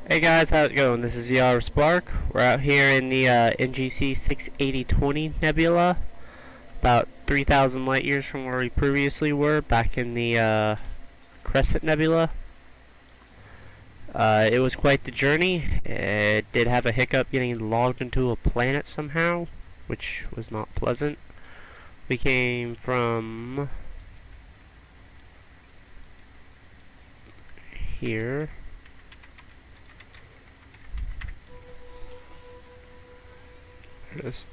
Hey guys, how's it going? This is Yara Spark. We're out here in the NGC 68020 Nebula, about 3,000 light years from where we previously were, back in the Crescent Nebula. It was quite the journey. It did have a hiccup getting logged into a planet somehow, which was not pleasant. We came from here. There it is.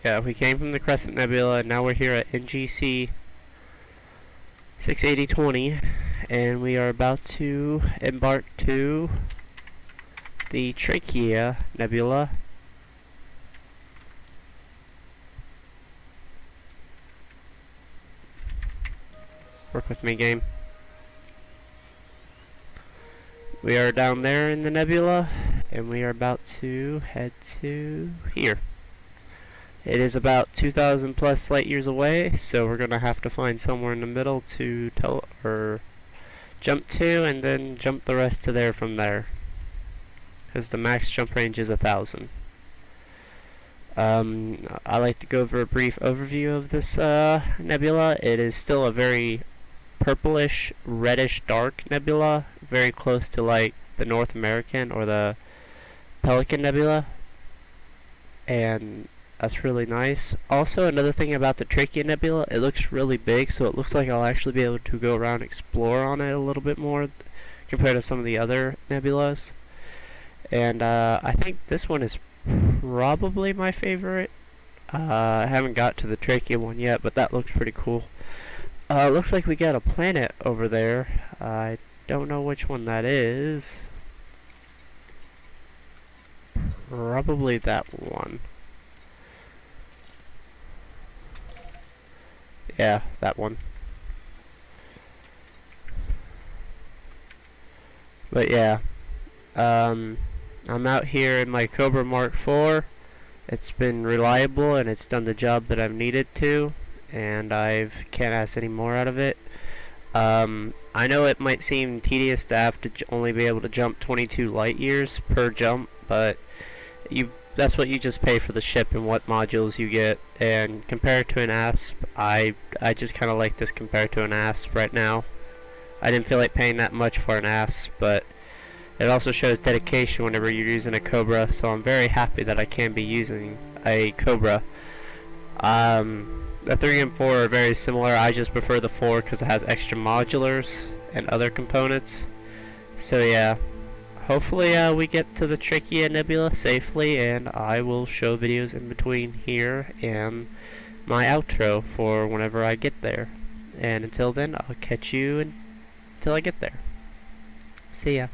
Yeah, we came from the Crescent Nebula, and now we're here at NGC 68020, and we are about to embark to the Trachea Nebula. Work with me, game. We are down there in the nebula, and we are about to head to here. It is about 2,000 plus light years away, so we're gonna have to find somewhere in the middle to jump to, and then jump the rest to there from there, because the max jump range is 1,000. I like to go over a brief overview of this nebula. It is still a very purplish, reddish, dark nebula, very close to like the North American or the Pelican Nebula, and that's really nice. Also, another thing about the Trachea Nebula, it looks really big, so it looks like I'll actually be able to go around and explore on it a little bit more compared to some of the other nebulas. And I think this one is probably my favorite. I haven't got to the Trachea one yet, but that looks pretty cool. Looks like we got a planet over there. I don't know which one that is. Probably that one. Yeah, that one. But yeah, I'm out here in my Cobra Mark IV. It's been reliable and it's done the job that I've needed to, and I can't ask any more out of it. I know it might seem tedious to have to only be able to jump 22 light years per jump, but that's what you just pay for the ship and what modules you get. And compared to an ASP, I just kind of like this compared to an ASP right now. I didn't feel like paying that much for an ASP, but it also shows dedication whenever you're using a Cobra, so I'm very happy that I can be using a Cobra. The 3 and 4 are very similar. I just prefer the 4 because it has extra modulars and other components. So yeah, hopefully we get to the Trachea Nebula safely, and I will show videos in between here and my outro for whenever I get there. And until then, I'll catch you until I get there. See ya.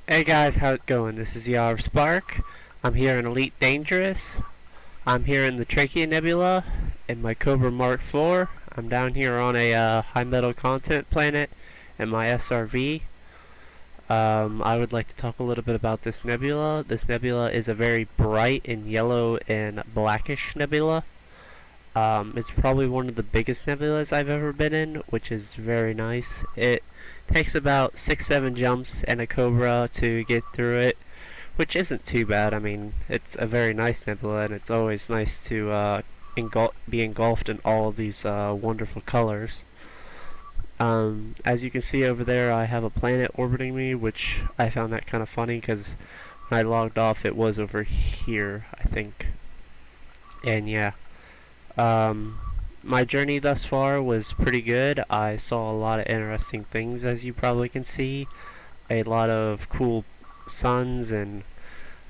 Hey guys, how's it going? This is the Spark. I'm here in Elite Dangerous. I'm here in the Trachea Nebula in my Cobra Mark IV. I'm down here on a high metal content planet in my SRV. I would like to talk a little bit about this nebula. This nebula is a very bright and yellow and blackish nebula. It's probably one of the biggest nebulas I've ever been in, which is very nice. It takes about 6-7 jumps and a Cobra to get through it, which isn't too bad. I mean, it's a very nice nebula, and it's always nice to be engulfed in all of these wonderful colors. As you can see over there, I have a planet orbiting me, which I found that kind of funny because when I logged off, it was over here, I think. And yeah. My journey thus far was pretty good. I saw a lot of interesting things, as you probably can see. A lot of cool suns and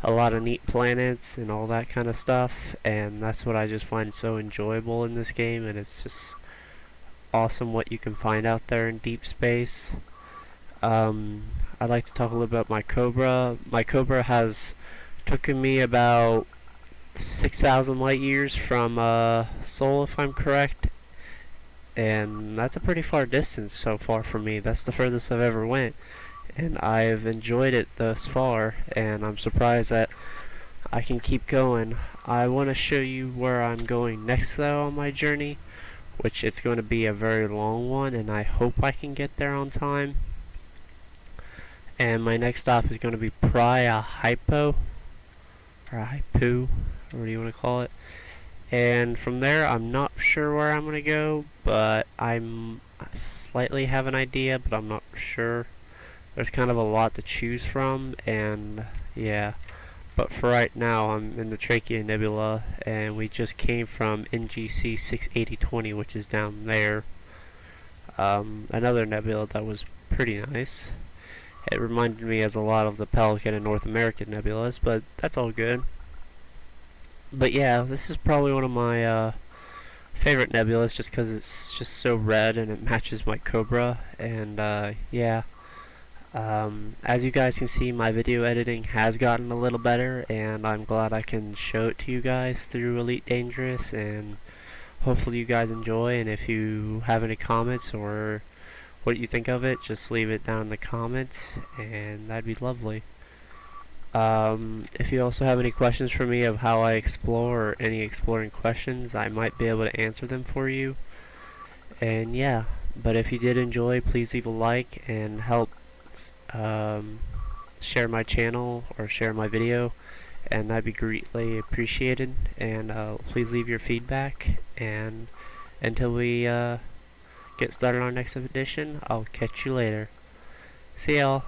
a lot of neat planets and all that kind of stuff. And that's what I just find so enjoyable in this game. And it's just awesome what you can find out there in deep space. I'd like to talk a little bit about my Cobra. My Cobra has taken me about 6,000 light years from Sol, if I'm correct, and that's a pretty far distance so far for me. That's the furthest I've ever went, and I've enjoyed it thus far, and I'm surprised that I can keep going. I want to show you where I'm going next though on my journey, which it's going to be a very long one, and I hope I can get there on time. And my next stop is going to be Praia Hypo, or Hypu, or what do you want to call it. And from there, I'm not sure where I'm going to go, but I slightly have an idea, but I'm not sure. There's kind of a lot to choose from, and yeah. But for right now, I'm in the Trachea Nebula, and we just came from NGC 68020, which is down there. Another nebula that was pretty nice. It reminded me as a lot of the Pelican and North American nebulas, but that's all good. But yeah, this is probably one of my favorite nebulas just because it's just so red and it matches my Cobra. And yeah, as you guys can see, my video editing has gotten a little better, and I'm glad I can show it to you guys through Elite Dangerous, and hopefully you guys enjoy. And if you have any comments or what you think of it, just leave it down in the comments, and that'd be lovely. If you also have any questions for me of how I explore or any exploring questions, I might be able to answer them for you. And yeah, but if you did enjoy, please leave a like and help um, share my channel or share my video, and that'd be greatly appreciated. And please leave your feedback, and until we get started on our next edition, I'll catch you later. See y'all.